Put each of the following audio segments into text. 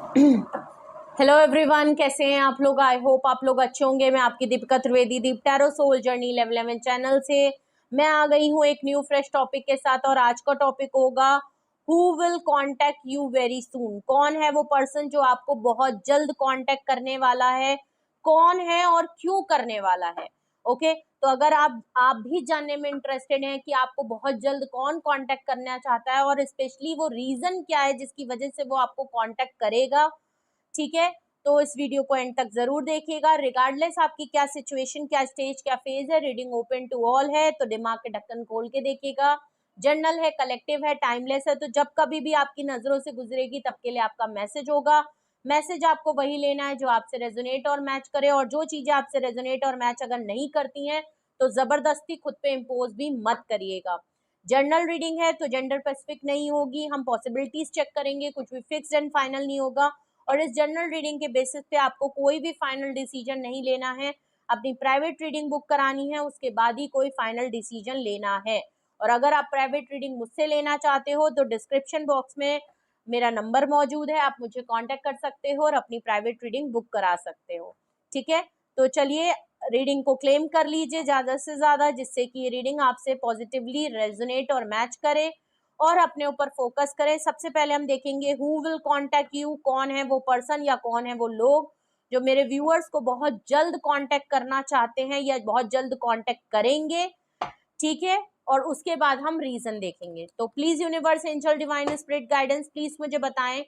Hello everyone, कैसे हैं आप लोग। आई होप आप लोग अच्छे होंगे। मैं आपकी Deepika Trivedi, Deep Tarot Soul Journey Level 11 channel से मैं आ गई हूँ एक न्यू फ्रेश टॉपिक के साथ। और आज का टॉपिक होगा who will contact you very soon. कौन है वो पर्सन जो आपको बहुत जल्द कॉन्टेक्ट करने वाला है, कौन है और क्यों करने वाला है। ओके तो अगर आप भी जानने में इंटरेस्टेड हैं कि आपको बहुत जल्द कौन कांटेक्ट करना चाहता है और स्पेशली वो रीजन क्या है जिसकी वजह से वो आपको कांटेक्ट करेगा, ठीक है, तो इस वीडियो को एंड तक जरूर देखिएगा। रिगार्डलेस आपकी क्या सिचुएशन, क्या स्टेज, क्या फेज है, रीडिंग ओपन टू ऑल है, तो दिमाग के ढक्कन खोल के देखिएगा। जर्नल है, कलेक्टिव है, टाइमलेस है, तो जब कभी भी आपकी नजरों से गुजरेगी तब के लिए आपका मैसेज होगा। मैसेज आपको वही लेना है जो आपसे रेजोनेट और मैच करे, और जो चीजें आपसे रेजोनेट और मैच अगर नहीं करती हैं तो जबरदस्ती खुद पे इम्पोज भी मत करिएगा। जर्नल रीडिंग है तो जेंडर स्पेसिफिक नहीं होगी, हम पॉसिबिलिटीज चेक करेंगे, कुछ भी फिक्स्ड एंड फाइनल नहीं होगा। और इस जर्नल रीडिंग के बेसिस पे आपको कोई भी फाइनल डिसीजन नहीं लेना है। अपनी प्राइवेट रीडिंग बुक करानी है, उसके बाद ही कोई फाइनल डिसीजन लेना है। और अगर आप प्राइवेट रीडिंग मुझसे लेना चाहते हो तो डिस्क्रिप्शन बॉक्स में मेरा नंबर मौजूद है, आप मुझे कांटेक्ट कर सकते हो और अपनी प्राइवेट रीडिंग बुक करा सकते हो। ठीक है, तो चलिए रीडिंग को क्लेम कर लीजिए ज्यादा से ज्यादा, जिससे कि ये रीडिंग आपसे पॉजिटिवली रेजोनेट और मैच करे और अपने ऊपर फोकस करें। सबसे पहले हम देखेंगे हु विल कांटेक्ट यू। कौन है वो पर्सन या कौन है वो लोग जो मेरे व्यूअर्स को बहुत जल्द कांटेक्ट करना चाहते हैं या बहुत जल्द कांटेक्ट करेंगे, ठीक है। और उसके बाद हम रीजन देखेंगे। तो please universe, angel, divine spirit guidance, please मुझे बताएं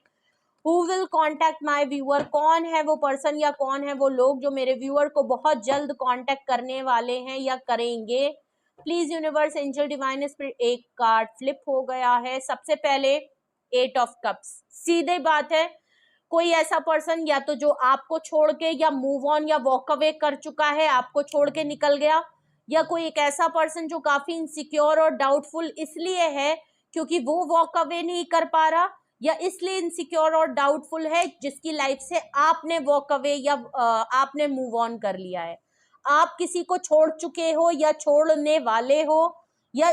who will contact my viewer. कौन है वो पर्सन या कौन है वो लोग जो मेरे व्यूअर को बहुत जल्द कॉन्टेक्ट करने वाले हैं या करेंगे। Please universe, angel, divine spirit. एक कार्ड फ्लिप हो गया है। सबसे पहले 8 ऑफ कप्स। सीधे बात है, कोई ऐसा पर्सन या तो जो आपको छोड़ के या मूव ऑन या वॉक अवे कर चुका है, आपको छोड़ के निकल गया, या कोई एक ऐसा पर्सन जो काफी इनसिक्योर और डाउटफुल इसलिए है क्योंकि वो वॉक अवे नहीं कर पा रहा, या इसलिए इनसिक्योर और डाउटफुल है जिसकी लाइफ से आपने वॉक अवे या आपने मूव ऑन कर लिया है। आप किसी को छोड़ चुके हो या छोड़ने वाले हो, या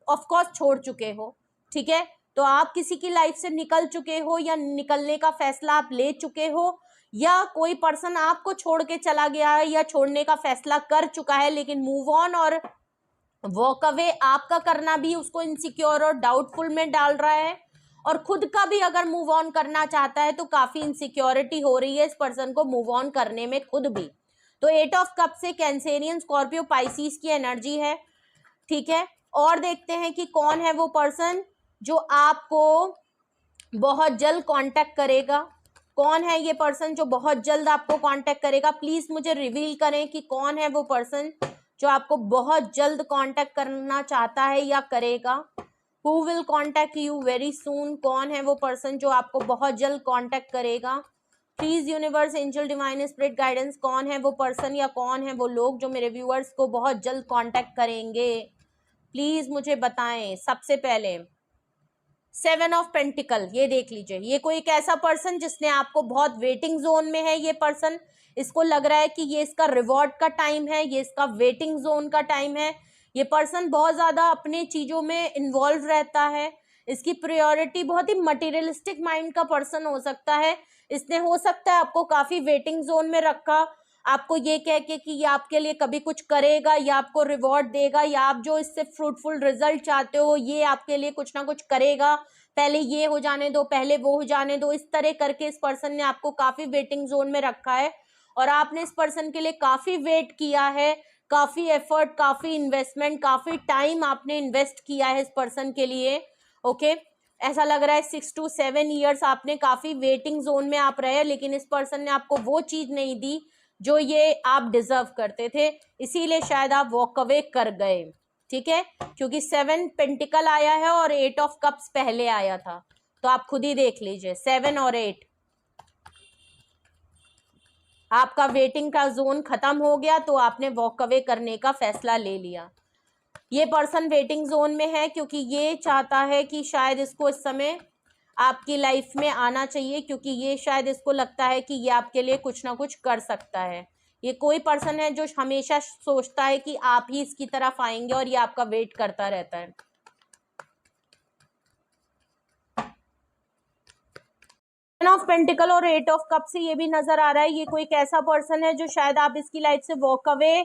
ऑफ कोर्स छोड़ चुके हो, ठीक है। तो आप किसी की लाइफ से निकल चुके हो या निकलने का फैसला आप ले चुके हो, या कोई पर्सन आपको छोड़ के चला गया है या छोड़ने का फैसला कर चुका है, लेकिन मूव ऑन और वॉक अवे आपका करना भी उसको इनसिक्योर और डाउटफुल में डाल रहा है। और खुद का भी अगर मूव ऑन करना चाहता है तो काफी इनसिक्योरिटी हो रही है इस पर्सन को मूव ऑन करने में खुद भी। तो 8 ऑफ कप से कैंसेरियन, स्कॉर्पियो, पाइसिस की एनर्जी है, ठीक है। और देखते हैं कि कौन है वो पर्सन जो आपको बहुत जल्द कांटेक्ट करेगा। कौन है ये पर्सन जो बहुत जल्द आपको कांटेक्ट करेगा। प्लीज मुझे रिवील करें कि कौन है वो पर्सन जो आपको बहुत जल्द कांटेक्ट करना चाहता है या करेगा। Who will contact you very soon. कौन है वो पर्सन जो आपको बहुत जल्द कांटेक्ट करेगा। Please universe, angel, divine spirit guidance, कौन है वो पर्सन या कौन है वो लोग जो मेरे व्यूअर्स को बहुत जल्द कांटेक्ट करेंगे, प्लीज मुझे बताएं। सबसे पहले 7 ऑफ पेंटिकल, ये देख लीजिए, ये कोई एक ऐसा पर्सन जिसने आपको बहुत वेटिंग जोन में है। ये पर्सन, इसको लग रहा है कि ये इसका रिवॉर्ड का टाइम है, ये इसका वेटिंग जोन का टाइम है। ये पर्सन बहुत ज्यादा अपने चीजों में इन्वॉल्व रहता है। इसकी प्रायोरिटी बहुत ही मटेरियलिस्टिक माइंड का पर्सन हो सकता है। इसने हो सकता है आपको काफी वेटिंग जोन में रखा, आपको ये कह के कि ये आपके लिए कभी कुछ करेगा या आपको रिवॉर्ड देगा, या आप जो इससे फ्रूटफुल रिजल्ट चाहते हो ये आपके लिए कुछ ना कुछ करेगा, पहले ये हो जाने दो, पहले वो हो जाने दो। इस तरह करके इस पर्सन ने आपको काफी वेटिंग जोन में रखा है और आपने इस पर्सन के लिए काफी वेट किया है, काफी एफर्ट, काफी इन्वेस्टमेंट, काफी टाइम आपने इन्वेस्ट किया है इस पर्सन के लिए। ओके, ऐसा लग रहा है 6 to 7 ईयर्स आपने काफी वेटिंग जोन में आप रहे, लेकिन इस पर्सन ने आपको वो चीज नहीं दी जो ये आप डिजर्व करते थे, इसीलिए शायद आप वॉक अवे कर गए, ठीक है। क्योंकि 7 पेंटिकल आया है और 8 ऑफ कप्स पहले आया था, तो आप खुद ही देख लीजिए 7 और 8। आपका वेटिंग का जोन खत्म हो गया तो आपने वॉक अवे करने का फैसला ले लिया। ये पर्सन वेटिंग जोन में है क्योंकि ये चाहता है कि शायद इसको इस समय आपकी लाइफ में आना चाहिए, क्योंकि ये शायद इसको लगता है कि ये आपके लिए कुछ ना कुछ कर सकता है। ये कोई पर्सन है जो हमेशा सोचता है कि आप ही इसकी तरफ आएंगे और ये आपका वेट करता रहता है। ऑफ पेंटिकल और 8 ऑफ कप से ये भी नजर आ रहा है ये कोई एक ऐसा पर्सन है जो शायद आप इसकी लाइफ से वॉक अवे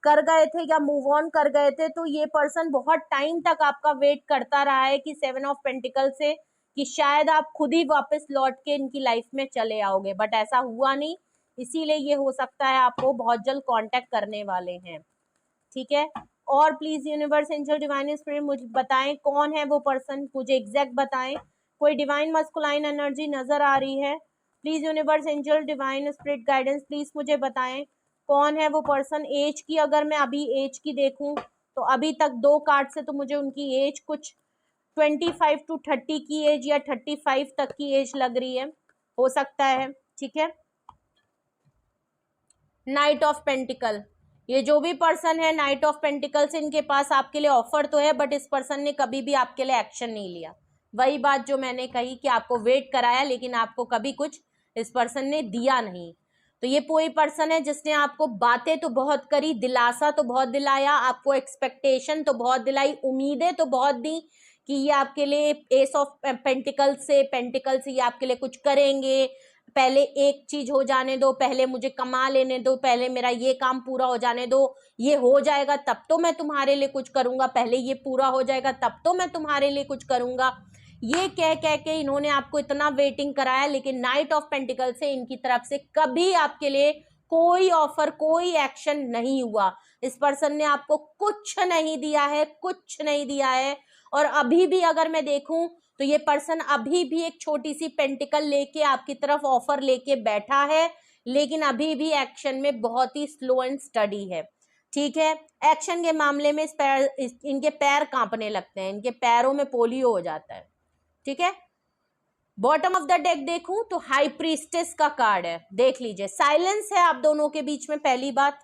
कर गए थे या मूव ऑन कर गए थे, तो ये पर्सन बहुत टाइम तक आपका वेट करता रहा है कि 7 ऑफ पेंटिकल से कि शायद आप खुद ही वापस लौट के इनकी लाइफ में चले आओगे, बट ऐसा हुआ नहीं, इसीलिए ये हो सकता है आपको बहुत जल्द कांटेक्ट करने वाले हैं। ठीक है, और please universe angel divine spirit मुझे बताएं कौन है वो पर्सन, मुझे एग्जैक्ट बताएं। कोई डिवाइन मस्कुलाइन एनर्जी नजर आ रही है, please universe angel divine spirit guidance please मुझे बताएं कौन है वो पर्सन। एज की अगर मैं अभी एज की देखूं तो अभी तक 2 कार्ड से तो मुझे उनकी एज कुछ 25 to 30 की एज या 35 तक की एज लग रही है, हो सकता है। ठीक है, नाइट ऑफ पेंटिकल, ये जो भी पर्सन है नाइट ऑफ पेंटिकल से इनके पास आपके लिए ऑफर तो है, बट इस पर्सन ने कभी भी आपके लिए एक्शन नहीं लिया। वही बात जो मैंने कही कि आपको वेट कराया लेकिन आपको कभी कुछ इस पर्सन ने दिया नहीं। तो ये कोई पर्सन है जिसने आपको बातें तो बहुत करी, दिलासा तो बहुत दिलाया, आपको एक्सपेक्टेशन तो बहुत दिलाई, उम्मीदें तो बहुत दी कि ये आपके लिए एस ऑफ पेंटिकल से ये आपके लिए कुछ करेंगे, पहले एक चीज हो जाने दो, पहले मुझे कमा लेने दो, पहले मेरा ये काम पूरा हो जाने दो, ये हो जाएगा तब तो मैं तुम्हारे लिए कुछ करूंगा, पहले ये पूरा हो जाएगा तब तो मैं तुम्हारे लिए कुछ करूंगा। ये कह कह के इन्होंने आपको इतना वेटिंग कराया, लेकिन नाइट ऑफ पेंटिकल से इनकी तरफ से कभी आपके लिए कोई ऑफर कोई एक्शन नहीं हुआ। इस पर्सन ने आपको कुछ नहीं दिया है, कुछ नहीं दिया है। और अभी भी अगर मैं देखूं तो ये पर्सन अभी भी एक छोटी सी पेंटिकल लेके आपकी तरफ ऑफर लेके बैठा है, लेकिन अभी भी एक्शन में बहुत ही स्लो एंड स्टडी है। ठीक है, एक्शन के मामले में इनके पैर कांपने लगते हैं, इनके पैरों में पोलियो हो जाता है। ठीक है, बॉटम ऑफ द डेक देखूं तो हाई प्रीस्टेस का कार्ड है, देख लीजिए साइलेंस है आप दोनों के बीच में। पहली बात,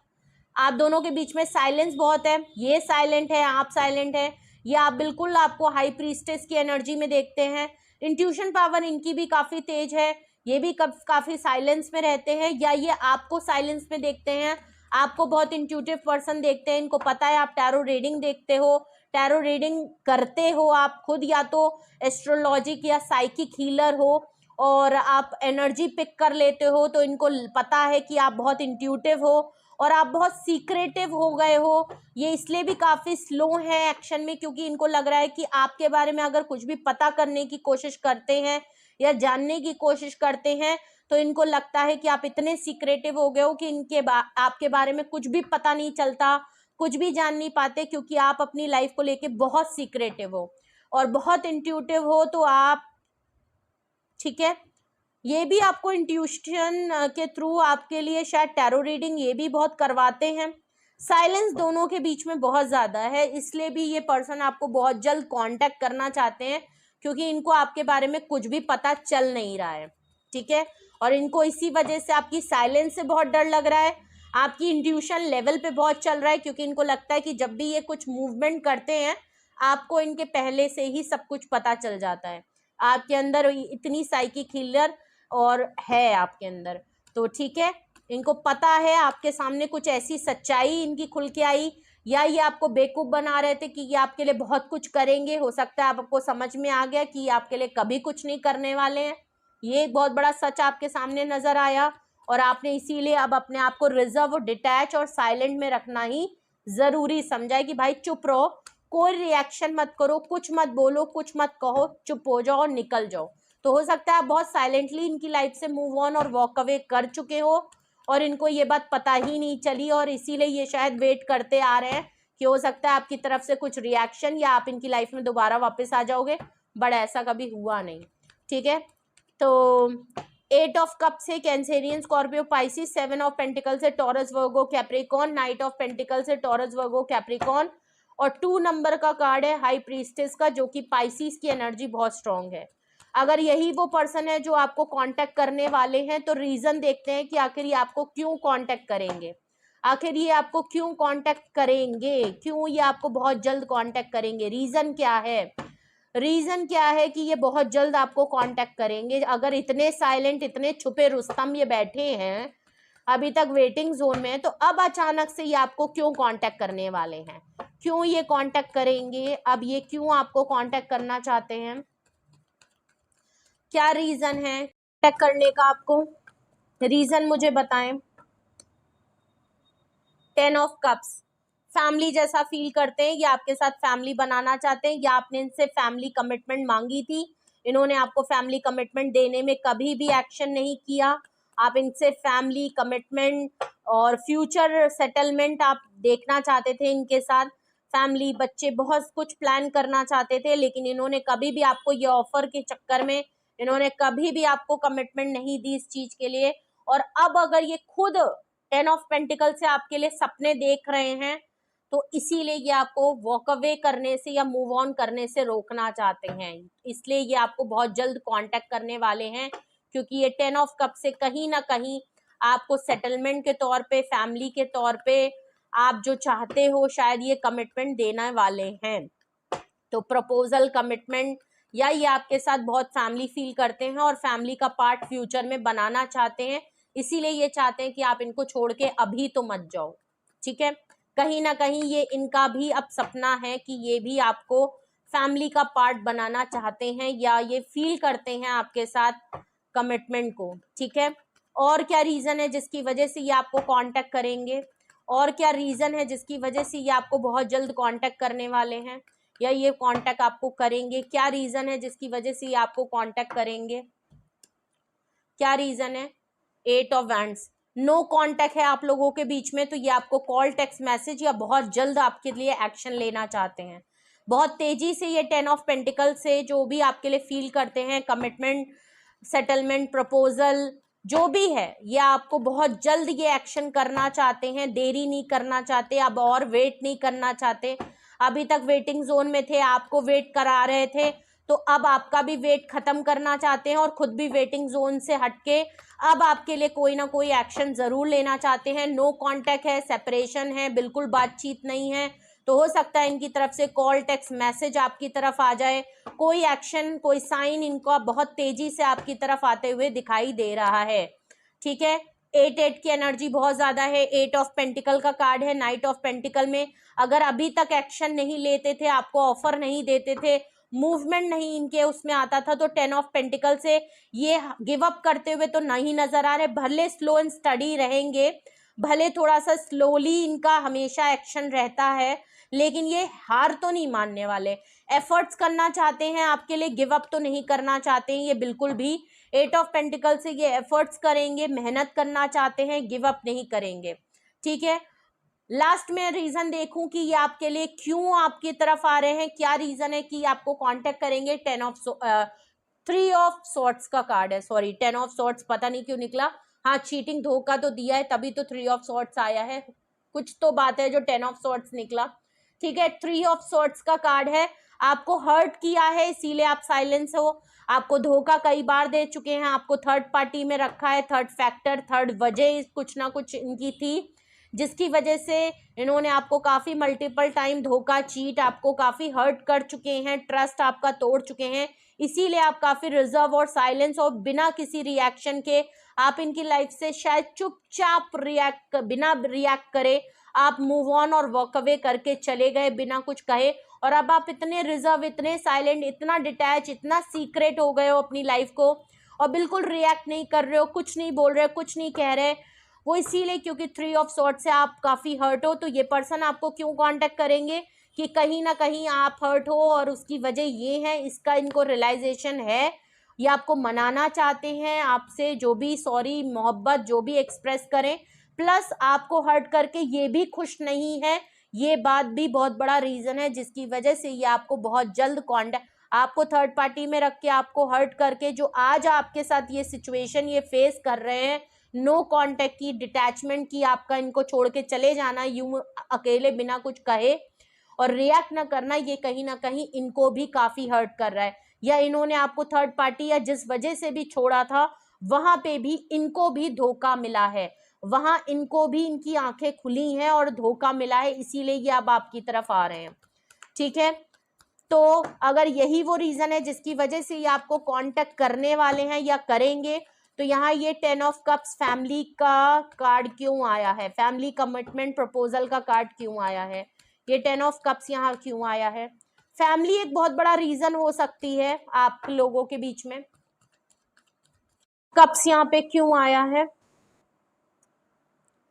आप दोनों के बीच में साइलेंस बहुत है, ये साइलेंट है आप साइलेंट है, ये आप बिल्कुल आपको हाई प्रीस्टेस की एनर्जी में देखते हैं। इंट्यूशन पावर इनकी भी काफी तेज है, ये भी काफी साइलेंस में रहते हैं, या ये आपको साइलेंस में देखते हैं, आपको बहुत इंट्यूटिव पर्सन देखते हैं। इनको पता है आप टैरो रीडिंग देखते हो, टैरो रीडिंग करते हो आप खुद, या तो एस्ट्रोलॉजिक या साइकिक हीलर हो और आप एनर्जी पिक कर लेते हो, तो इनको पता है कि आप बहुत इंट्यूटिव हो और आप बहुत सीक्रेटिव हो गए हो। ये इसलिए भी काफी स्लो है एक्शन में क्योंकि इनको लग रहा है कि आपके बारे में अगर कुछ भी पता करने की कोशिश करते हैं या जानने की कोशिश करते हैं तो इनको लगता है कि आप इतने सीक्रेटिव हो गए हो कि आपके बारे में कुछ भी पता नहीं चलता, कुछ भी जान नहीं पाते, क्योंकि आप अपनी लाइफ को लेके बहुत सीक्रेटिव हो और बहुत इंट्यूटिव हो। तो आप, ठीक है, ये भी आपको इंट्यूशन के थ्रू आपके लिए शायद टैरो रीडिंग ये भी बहुत करवाते हैं। साइलेंस दोनों के बीच में बहुत ज्यादा है, इसलिए भी ये पर्सन आपको बहुत जल्द कांटेक्ट करना चाहते हैं क्योंकि इनको आपके बारे में कुछ भी पता चल नहीं रहा है। ठीक है, और इनको इसी वजह से आपकी साइलेंस से बहुत डर लग रहा है, आपकी इंट्यूशन लेवल पे बहुत चल रहा है, क्योंकि इनको लगता है कि जब भी ये कुछ मूवमेंट करते हैं आपको इनके पहले से ही सब कुछ पता चल जाता है। आपके अंदर इतनी साइकिक हीलर और है आपके अंदर, तो ठीक है, इनको पता है आपके सामने कुछ ऐसी सच्चाई इनकी खुल के आई, या ये आपको बेवकूफ बना रहे थे कि ये आपके लिए बहुत कुछ करेंगे। हो सकता है आपको समझ में आ गया कि ये आपके लिए कभी कुछ नहीं करने वाले हैं। ये एक बहुत बड़ा सच आपके सामने नजर आया और आपने इसीलिए अब अपने आप को रिजर्व, डिटैच और साइलेंट में रखना ही जरूरी समझा है कि भाई चुप रहो, कोई रिएक्शन मत करो, कुछ मत बोलो, कुछ मत कहो, चुप हो जाओ और निकल जाओ। तो हो सकता है आप बहुत साइलेंटली इनकी लाइफ से मूव ऑन और वॉक अवे कर चुके हो और इनको ये बात पता ही नहीं चली, और इसीलिए ये शायद वेट करते आ रहे हैं कि हो सकता है आपकी तरफ से कुछ रिएक्शन या आप इनकी लाइफ में दोबारा वापस आ जाओगे, बट ऐसा कभी हुआ नहीं। ठीक है, तो 8 ऑफ कप से Cancerian, Scorpio, Pisces, 7 of pentacle से Taurus, Virgo, Capricorn, knight of pentacle से टॉरस, वर्गो, कैप्रिकॉन, और 2 नंबर का कार्ड है हाई प्रीस्टेस का, जो कि पाइसिस की एनर्जी बहुत स्ट्रांग है। अगर यही वो पर्सन है जो आपको कांटेक्ट करने वाले हैं तो रीजन देखते हैं कि आखिर ये आपको क्यों कांटेक्ट करेंगे, आखिर ये आपको क्यों कांटेक्ट करेंगे, क्यों ये आपको बहुत जल्द कांटेक्ट करेंगे, रीजन क्या है, रीजन क्या है कि ये बहुत जल्द आपको कांटेक्ट करेंगे। अगर इतने साइलेंट, इतने छुपे रुस्तम ये बैठे हैं, अभी तक वेटिंग जोन में है, तो अब अचानक से ये आपको क्यों कांटेक्ट करने वाले हैं, क्यों ये कांटेक्ट करेंगे, अब ये क्यों आपको कांटेक्ट करना चाहते हैं, क्या रीजन है। कांटेक्ट करने का आपको रीजन मुझे बताएं। 10 ऑफ कप्स, फैमिली जैसा फील करते हैं, या आपके साथ फैमिली बनाना चाहते हैं, या आपने इनसे फैमिली कमिटमेंट मांगी थी, इन्होंने आपको फैमिली कमिटमेंट देने में कभी भी एक्शन नहीं किया। आप इनसे फैमिली कमिटमेंट और फ्यूचर सेटलमेंट आप देखना चाहते थे, इनके साथ फैमिली बच्चे बहुत कुछ प्लान करना चाहते थे, लेकिन इन्होंने कभी भी आपको ये ऑफर के चक्कर में इन्होंने कभी भी आपको कमिटमेंट नहीं दी इस चीज के लिए। और अब अगर ये खुद 10 ऑफ पेंटिकल से आपके लिए सपने देख रहे हैं, तो इसीलिए ये आपको वॉक अवे करने से या मूव ऑन करने से रोकना चाहते हैं। इसलिए ये आपको बहुत जल्द कांटेक्ट करने वाले हैं, क्योंकि ये 10 ऑफ कप से कहीं ना कहीं आपको सेटलमेंट के तौर पे, फैमिली के तौर पे आप जो चाहते हो शायद ये कमिटमेंट देने वाले हैं। तो प्रपोजल, कमिटमेंट, या ये आपके साथ बहुत फैमिली फील करते हैं और फैमिली का पार्ट फ्यूचर में बनाना चाहते हैं, इसीलिए ये चाहते हैं कि आप इनको छोड़ के अभी तो मत जाओ। ठीक है, कहीं ना कहीं ये इनका भी अब सपना है कि ये भी आपको फैमिली का पार्ट बनाना चाहते हैं, या ये फील करते हैं आपके साथ कमिटमेंट को। ठीक है, और क्या रीजन है जिसकी वजह से ये आपको कांटेक्ट करेंगे, और क्या रीजन है जिसकी वजह से ये आपको बहुत जल्द कांटेक्ट करने वाले हैं, या ये कांटेक्ट आपको करेंगे, क्या रीजन है जिसकी वजह से ये आपको कांटेक्ट करेंगे, क्या रीजन है। 8 ऑफ वैंड्स, नो कांटेक्ट है आप लोगों के बीच में, तो ये आपको कॉल, टेक्स्ट मैसेज या बहुत जल्द आपके लिए एक्शन लेना चाहते हैं। बहुत तेजी से ये 10 ऑफ पेंटिकल से जो भी आपके लिए फील करते हैं, कमिटमेंट, सेटलमेंट, प्रपोजल जो भी है, ये आपको बहुत जल्द ये एक्शन करना चाहते हैं, देरी नहीं करना चाहते, अब और वेट नहीं करना चाहते। अभी तक वेटिंग जोन में थे, आपको वेट करा रहे थे, तो अब आपका भी वेट खत्म करना चाहते हैं और खुद भी वेटिंग जोन से हटके अब आपके लिए कोई ना कोई एक्शन जरूर लेना चाहते हैं। नो कांटेक्ट है, सेपरेशन है, बिल्कुल बातचीत नहीं है, तो हो सकता है इनकी तरफ से कॉल, टेक्स्ट मैसेज आपकी तरफ आ जाए, कोई एक्शन, कोई साइन इनको बहुत तेजी से आपकी तरफ आते हुए दिखाई दे रहा है। ठीक है, 8 की एनर्जी बहुत ज्यादा है, 8 ऑफ पेंटिकल का कार्ड है। नाइट ऑफ पेंटिकल में अगर अभी तक एक्शन नहीं लेते थे, आपको ऑफर नहीं देते थे, मूवमेंट नहीं इनके उसमें आता था, तो 10 ऑफ पेंटिकल से ये गिव अप करते हुए तो नहीं नजर आ रहे। भले स्लो एंड स्टडी रहेंगे, भले थोड़ा सा स्लोली इनका हमेशा एक्शन रहता है, लेकिन ये हार तो नहीं मानने वाले, एफर्ट्स करना चाहते हैं आपके लिए, गिव अप तो नहीं करना चाहते हैं ये बिल्कुल भी। 8 ऑफ पेंटिकल से ये एफर्ट्स करेंगे, मेहनत करना चाहते हैं, गिव अप नहीं करेंगे। ठीक है, लास्ट में रीजन देखूं कि ये आपके लिए क्यों आपकी तरफ आ रहे हैं, क्या रीजन है कि आपको कांटेक्ट करेंगे। 3 ऑफ सॉर्ट्स का कार्ड है, सॉरी 10 ऑफ सॉर्ट्स पता नहीं क्यों निकला, हाँ चीटिंग, धोखा तो दिया है तभी तो 3 ऑफ सॉर्ट्स आया है, कुछ तो बात है जो 10 ऑफ सॉर्ट्स निकला। ठीक है, 3 ऑफ सॉर्ट्स का कार्ड है, आपको हर्ट किया है इसीलिए आप साइलेंस हो, आपको धोखा कई बार दे चुके हैं, आपको थर्ड पार्टी में रखा है, थर्ड फैक्टर, थर्ड वजह कुछ ना कुछ इनकी थी, जिसकी वजह से इन्होंने आपको काफी मल्टीपल टाइम धोखा, चीट, आपको काफी हर्ट कर चुके हैं, ट्रस्ट आपका तोड़ चुके हैं, इसीलिए आप काफी रिजर्व और साइलेंस और बिना किसी रिएक्शन के आप इनकी लाइफ से शायद चुपचाप बिना रिएक्ट करे आप मूव ऑन और वॉक अवे करके चले गए बिना कुछ कहे, और अब आप इतने रिजर्व, इतने साइलेंट, इतना डिटैच, इतना सीक्रेट हो गए हो अपनी लाइफ को, और बिल्कुल रिएक्ट नहीं कर रहे हो, कुछ नहीं बोल रहे, कुछ नहीं कह रहे। वो इसीलिए क्योंकि 3 ऑफ सॉर्ट्स से आप काफी हर्ट हो, तो ये पर्सन आपको क्यों कांटेक्ट करेंगे कि कहीं ना कहीं आप हर्ट हो, और उसकी वजह ये है, इसका इनको रियलाइजेशन है, ये आपको मनाना चाहते हैं, आपसे जो भी सॉरी, मोहब्बत जो भी एक्सप्रेस करें, प्लस आपको हर्ट करके ये भी खुश नहीं है, ये बात भी बहुत बड़ा रीजन है जिसकी वजह से ये आपको बहुत जल्द कांटेक्ट, आपको थर्ड पार्टी में रख के, आपको हर्ट करके, जो आज आपके साथ ये सिचुएशन ये फेस कर रहे हैं, नो कांटेक्ट की, डिटैचमेंट की, आपका इनको छोड़ के चले जाना यूं अकेले बिना कुछ कहे और रिएक्ट ना करना, ये कहीं ना कहीं इनको भी काफी हर्ट कर रहा है, या इन्होंने आपको थर्ड पार्टी या जिस वजह से भी छोड़ा था वहां पे भी इनको भी धोखा मिला है, वहां इनको भी इनकी आंखें खुली हैं और धोखा मिला है, इसीलिए ये अब आपकी तरफ आ रहे हैं। ठीक है, तो अगर यही वो रीजन है जिसकी वजह से ये आपको कांटेक्ट करने वाले हैं या करेंगे, तो यहाँ ये 10 ऑफ कप्स फैमिली का कार्ड क्यों आया है, फैमिली कमिटमेंट प्रपोजल का कार्ड क्यों आया है, ये 10 ऑफ कप्स यहाँ क्यों आया है। फैमिली एक बहुत बड़ा रीजन हो सकती है आप लोगों के बीच में, कप्स यहाँ पे क्यों आया है?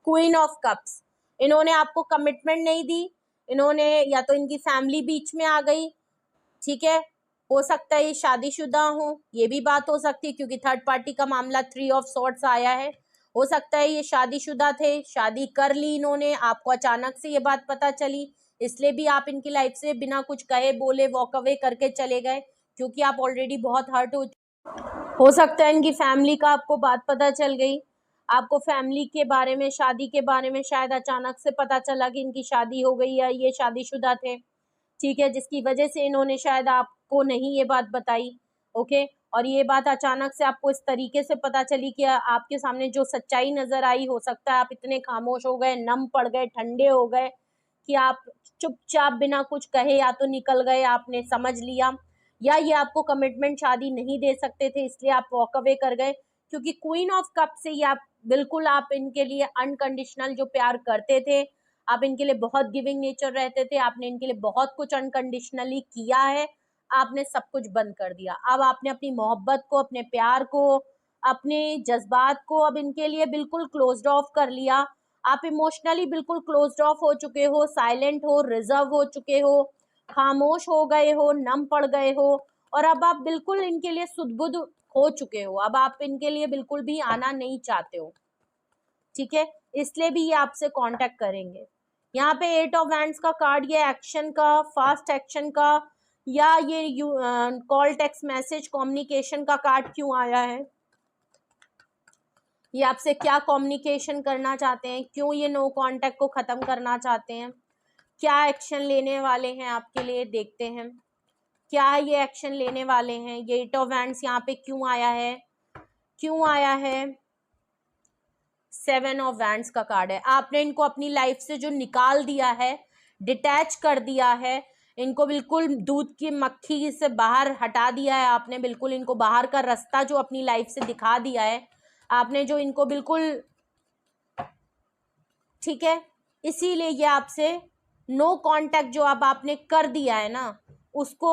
क्वीन ऑफ कप्स, इन्होंने आपको कमिटमेंट नहीं दी, इन्होंने या तो इनकी फैमिली बीच में आ गई, ठीक है, हो सकता है ये शादीशुदा हो, ये भी बात हो सकती है क्योंकि थर्ड पार्टी का मामला 3 ऑफ सॉर्ड्स आया है। हो सकता है ये शादीशुदा थे, शादी कर ली इन्होंने, आपको अचानक से ये बात पता चली, इसलिए भी आप इनकी लाइफ से बिना कुछ कहे बोले वॉक अवे करके चले गए क्योंकि आप ऑलरेडी बहुत हर्ट हो सकता है इनकी फैमिली का आपको बात पता चल गई, आपको फैमिली के बारे में, शादी के बारे में शायद अचानक से पता चला कि इनकी शादी हो गई या ये शादीशुदा थे, ठीक है, जिसकी वजह से इन्होंने शायद आपको नहीं ये बात बताई, ओके, और ये बात अचानक से आपको इस तरीके से पता चली कि आपके सामने जो सच्चाई नजर आई, हो सकता है आप इतने खामोश हो गए, नम पड़ गए, ठंडे हो गए कि आप चुपचाप बिना कुछ कहे या तो निकल गए, आपने समझ लिया, या ये आपको कमिटमेंट शादी नहीं दे सकते थे इसलिए आप वॉक अवे कर गए, क्योंकि क्वीन ऑफ कप से ये आप बिल्कुल, आप इनके लिए अनकंडीशनल जो प्यार करते थे, आप इनके लिए बहुत गिविंग नेचर रहते थे, आपने इनके लिए बहुत कुछ अनकंडीशनली किया है, आपने सब कुछ बंद कर दिया, अब आपने अपनी मोहब्बत को, अपने प्यार को, अपने जज्बात को अब इनके लिए बिल्कुल क्लोज्ड ऑफ कर लिया, आप इमोशनली बिल्कुल क्लोज्ड ऑफ हो चुके हो, साइलेंट हो, रिजर्व हो चुके हो, खामोश हो गए हो, नम पड़ गए हो, और अब आप बिल्कुल इनके लिए सुध-बुध हो चुके हो, अब आप इनके लिए बिल्कुल भी आना नहीं चाहते हो, ठीक है, इसलिए भी ये आपसे कांटेक्ट करेंगे। यहाँ पे 8 ऑफ वैंड्स का कार्ड, ये एक्शन का, फास्ट एक्शन का, या ये कॉल, टेक्स्ट मैसेज, कम्युनिकेशन का कार्ड क्यों आया है? ये आपसे क्या कम्युनिकेशन करना चाहते हैं, क्यों ये नो कांटेक्ट को खत्म करना चाहते हैं, क्या एक्शन लेने वाले हैं आपके लिए, देखते हैं क्या ये एक्शन लेने वाले हैं। ये 8 ऑफ वैंड्स यहाँ पे क्यों आया है, क्यों आया है? 7 ऑफ वैंड्स का कार्ड है, आपने इनको अपनी लाइफ से जो निकाल दिया है, डिटैच कर दिया है, इनको बिल्कुल दूध की मक्खी से बाहर हटा दिया है आपने, बिल्कुल इनको बाहर का रास्ता जो अपनी लाइफ से दिखा दिया है आपने, जो इनको बिल्कुल, ठीक है, इसीलिए ये आपसे नो कांटेक्ट जो अब आपने कर दिया है ना, उसको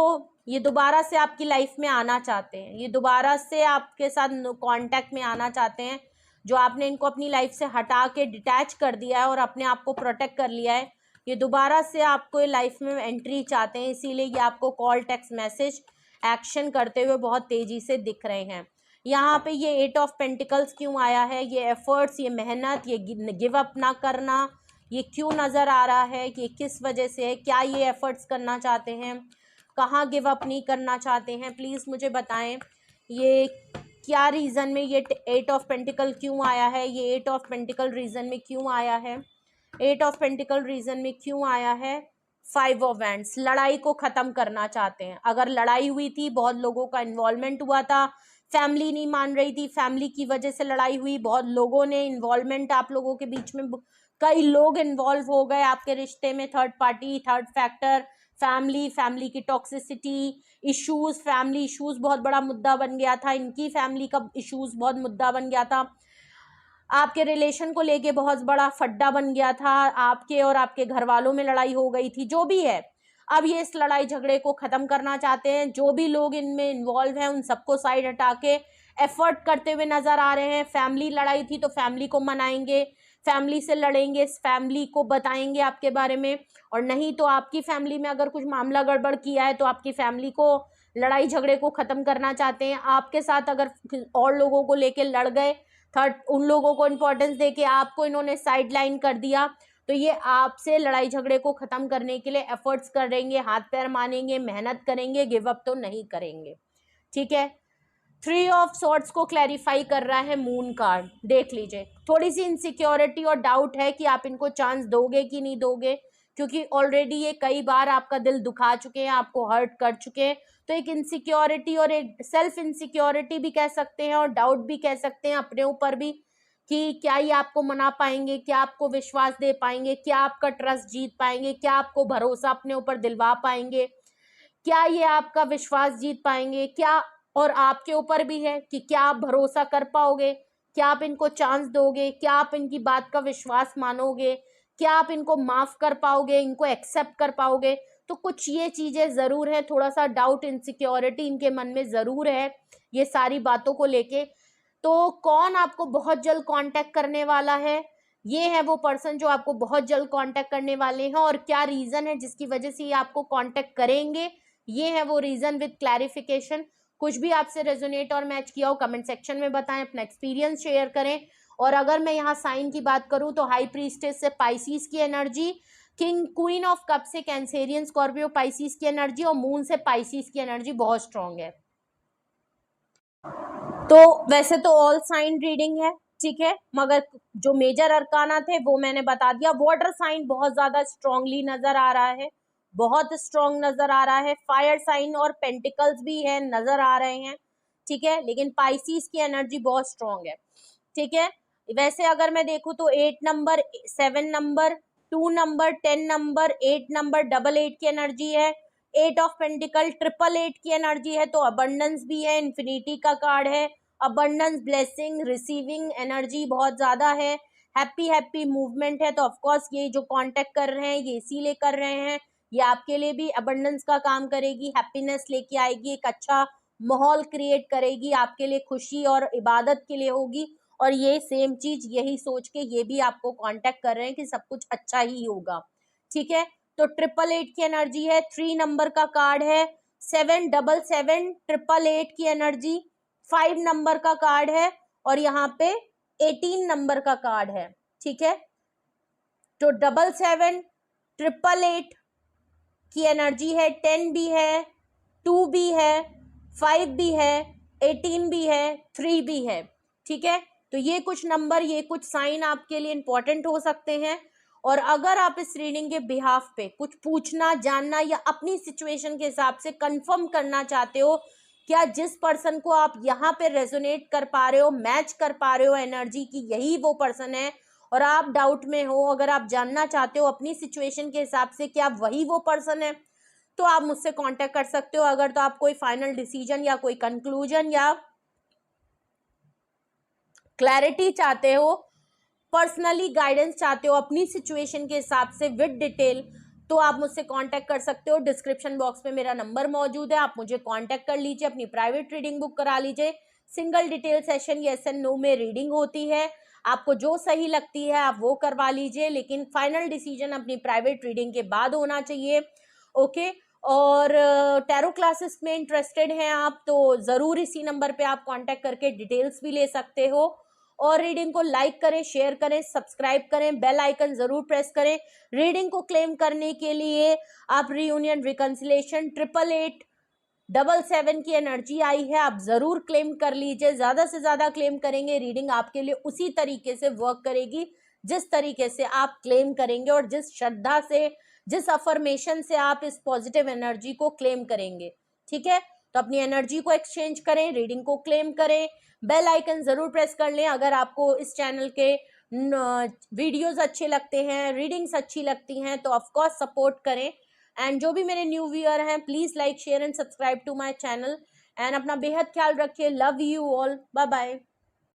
ये दोबारा से आपकी लाइफ में आना चाहते हैं, ये दोबारा से आपके साथ कांटेक्ट में आना चाहते हैं, जो आपने इनको अपनी लाइफ से हटा के डिटैच कर दिया है और अपने आप को प्रोटेक्ट कर लिया है, ये दोबारा से आपको ये लाइफ में एंट्री चाहते हैं, इसीलिए ये आपको कॉल, टेक्स्ट मैसेज, एक्शन करते हुए बहुत तेजी से दिख रहे हैं। यहाँ पे ये 8 ऑफ पेंटिकल्स क्यों आया है? ये एफर्ट्स, ये मेहनत, ये गिव अप ना करना, ये क्यों नज़र आ रहा है, कि किस वजह से है, क्या ये एफर्ट्स करना चाहते हैं, कहाँ गिव अप नहीं करना चाहते हैं, प्लीज़ मुझे बताएं। ये क्या रीज़न में ये 8 ऑफ पेंटिकल क्यों आया है? ये 8 ऑफ पेंटिकल रीज़न में क्यों आया है? 8 ऑफ पेंटिकल रीज़न में क्यों आया है? 5 ऑफ वैंड्स, लड़ाई को ख़त्म करना चाहते हैं। अगर लड़ाई हुई थी, बहुत लोगों का इन्वॉल्वमेंट हुआ था, फैमिली नहीं मान रही थी, फैमिली की वजह से लड़ाई हुई, बहुत लोगों ने इन्वॉल्वमेंट, आप लोगों के बीच में कई लोग इन्वॉल्व हो गए आपके रिश्ते में, third party, third factor, family की टॉक्सिसिटी, इश्यूज, फैमिली इश्यूज बहुत बड़ा मुद्दा बन गया था, इनकी फैमिली का इश्यूज बहुत मुद्दा बन गया था, आपके रिलेशन को लेके बहुत बड़ा फड्डा बन गया था, आपके और आपके घर वालों में लड़ाई हो गई थी, जो भी है, अब ये इस लड़ाई झगड़े को ख़त्म करना चाहते हैं। जो भी लोग इनमें इन्वॉल्व हैं उन सबको साइड हटा के एफर्ट करते हुए नज़र आ रहे हैं। फैमिली लड़ाई थी तो फैमिली को मनाएंगे, फैमिली से लड़ेंगे, इस फैमिली को बताएंगे आपके बारे में, और नहीं तो आपकी फैमिली में अगर कुछ मामला गड़बड़ किया है तो आपकी फैमिली को, लड़ाई झगड़े को ख़त्म करना चाहते हैं। आपके साथ अगर और लोगों को लेके लड़ गए, थर्ड उन लोगों को इम्पोर्टेंस दे के आपको इन्होंने साइड लाइन कर दिया, तो ये आपसे लड़ाई झगड़े को ख़त्म करने के लिए एफर्ट्स करेंगे, हाथ पैर मानेंगे, मेहनत करेंगे, गिव अप तो नहीं करेंगे, ठीक है। 3 ऑफ सॉर्ड्स को क्लैरिफाई कर रहा है मून कार्ड, देख लीजिए। थोड़ी सी इनसिक्योरिटी और डाउट है कि आप इनको चांस दोगे कि नहीं दोगे, क्योंकि ऑलरेडी ये कई बार आपका दिल दुखा चुके हैं, आपको हर्ट कर चुके हैं, तो एक इनसिक्योरिटी और एक सेल्फ इनसिक्योरिटी भी कह सकते हैं और डाउट भी कह सकते हैं अपने ऊपर भी, कि क्या ये आपको मना पाएंगे, क्या आपको विश्वास दे पाएंगे, क्या आपका ट्रस्ट जीत पाएंगे, क्या आपको भरोसा अपने ऊपर दिलवा पाएंगे, क्या ये आपका विश्वास जीत पाएंगे, क्या, और आपके ऊपर भी है कि क्या आप भरोसा कर पाओगे, क्या आप इनको चांस दोगे, क्या आप इनकी बात का विश्वास मानोगे, क्या आप इनको माफ कर पाओगे, इनको एक्सेप्ट कर पाओगे। तो कुछ ये चीजें जरूर है, थोड़ा सा डाउट, इनसिक्योरिटी इनके मन में जरूर है ये सारी बातों को लेके। तो कौन आपको बहुत जल्द कांटेक्ट करने वाला है, ये है वो पर्सन जो आपको बहुत जल्द कांटेक्ट करने वाले हैं, और क्या रीजन है जिसकी वजह से ये आपको कांटेक्ट करेंगे, ये है वो रीजन विद क्लैरिफिकेशन। कुछ भी आपसे रेजोनेट और मैच किया हो कमेंट सेक्शन में बताएं, अपना एक्सपीरियंस शेयर करें। और अगर मैं यहाँ साइन की बात करूं तो हाई प्रीस्टेस से पाइसिस की energy, king queen of cup से कैंसेरियन स्कॉर्पियो पाइसिस की एनर्जी, और मून से पाइसिस की एनर्जी बहुत स्ट्रांग है। तो वैसे तो ऑल साइन रीडिंग है, ठीक है, मगर जो मेजर अरकाना थे वो मैंने बता दिया। वाटर साइन बहुत ज्यादा स्ट्रांगली नजर आ रहा है, बहुत स्ट्रांग नजर आ रहा है। फायर साइन और पेंटिकल्स भी है, नजर आ रहे हैं, ठीक है, लेकिन पाइसिस की एनर्जी बहुत स्ट्रांग है, ठीक है। वैसे अगर मैं देखूं तो 8 number, 7 number, 2 number, 10 number, 8 number, 88 की एनर्जी है। 8 ऑफ पेंटिकल, 888 की एनर्जी है, तो अबंडेंस भी है, इन्फिनिटी का कार्ड है। अबंडेंस, ब्लेसिंग, रिसीविंग एनर्जी बहुत ज्यादा है, हैप्पी हैप्पी मूवमेंट है। तो ऑफकोर्स ये जो कांटेक्ट कर रहे हैं ये इसीलिए कर रहे हैं, ये आपके लिए भी अबंडेंस का काम करेगी, हैप्पीनेस लेके आएगी, एक अच्छा माहौल क्रिएट करेगी, आपके लिए खुशी और इबादत के लिए होगी। और ये सेम चीज यही सोच के ये भी आपको कांटेक्ट कर रहे हैं कि सब कुछ अच्छा ही होगा, ठीक है। तो 888 की एनर्जी है, 3 नंबर का कार्ड है, 777 888 की एनर्जी, 5 नंबर का कार्ड है, और यहाँ पे 18 नंबर का कार्ड है, ठीक है। तो 77 888 की एनर्जी है, 10 भी है, 2 भी है, 5 भी है, 18 भी है, 3 भी है, ठीक है। तो ये कुछ नंबर, ये कुछ साइन आपके लिए इंपॉर्टेंट हो सकते हैं। और अगर आप इस रीडिंग के बिहाफ पे कुछ पूछना, जानना या अपनी सिचुएशन के हिसाब से कंफर्म करना चाहते हो, क्या जिस पर्सन को आप यहाँ पे रेजोनेट कर पा रहे हो, मैच कर पा रहे हो एनर्जी की, यही वो पर्सन है, और आप डाउट में हो, अगर आप जानना चाहते हो अपनी सिचुएशन के हिसाब से क्या वही वो पर्सन है, तो आप मुझसे कांटेक्ट कर सकते हो। अगर तो आप कोई फाइनल डिसीजन या कोई कंक्लूजन या क्लैरिटी चाहते हो, पर्सनली गाइडेंस चाहते हो अपनी सिचुएशन के हिसाब से विद डिटेल, तो आप मुझसे कांटेक्ट कर सकते हो। डिस्क्रिप्शन बॉक्स में मेरा नंबर मौजूद है, आप मुझे कांटेक्ट कर लीजिए, अपनी प्राइवेट रीडिंग बुक करा लीजिए। Single detail session yes and no में रीडिंग होती है, आपको जो सही लगती है आप वो करवा लीजिए, लेकिन फाइनल डिसीजन अपनी प्राइवेट रीडिंग के बाद होना चाहिए, ओके। और टैरो क्लासेस में इंटरेस्टेड हैं आप तो ज़रूर इसी नंबर पे आप कांटेक्ट करके डिटेल्स भी ले सकते हो। और रीडिंग को लाइक करें, शेयर करें, सब्सक्राइब करें, बेल आइकन जरूर प्रेस करें। रीडिंग को क्लेम करने के लिए आप रियूनियन, रिकंसिलेशन, 888 की एनर्जी आई है, आप जरूर क्लेम कर लीजिए। ज्यादा से ज्यादा क्लेम करेंगे, रीडिंग आपके लिए उसी तरीके से वर्क करेगी जिस तरीके से आप क्लेम करेंगे, और जिस श्रद्धा से, जिस अफर्मेशन से आप इस पॉजिटिव एनर्जी को क्लेम करेंगे, ठीक है। तो अपनी एनर्जी को एक्सचेंज करें, रीडिंग को क्लेम करें, बेल आइकन जरूर प्रेस कर लें। अगर आपको इस चैनल के वीडियोस अच्छे लगते हैं, रीडिंग्स अच्छी लगती हैं, तो ऑफ कोर्स सपोर्ट करें। एंड जो भी मेरे न्यू व्यूअर हैं, please like, share and subscribe to my channel. And अपना बेहद ख्याल रखिए। Love you all, bye bye.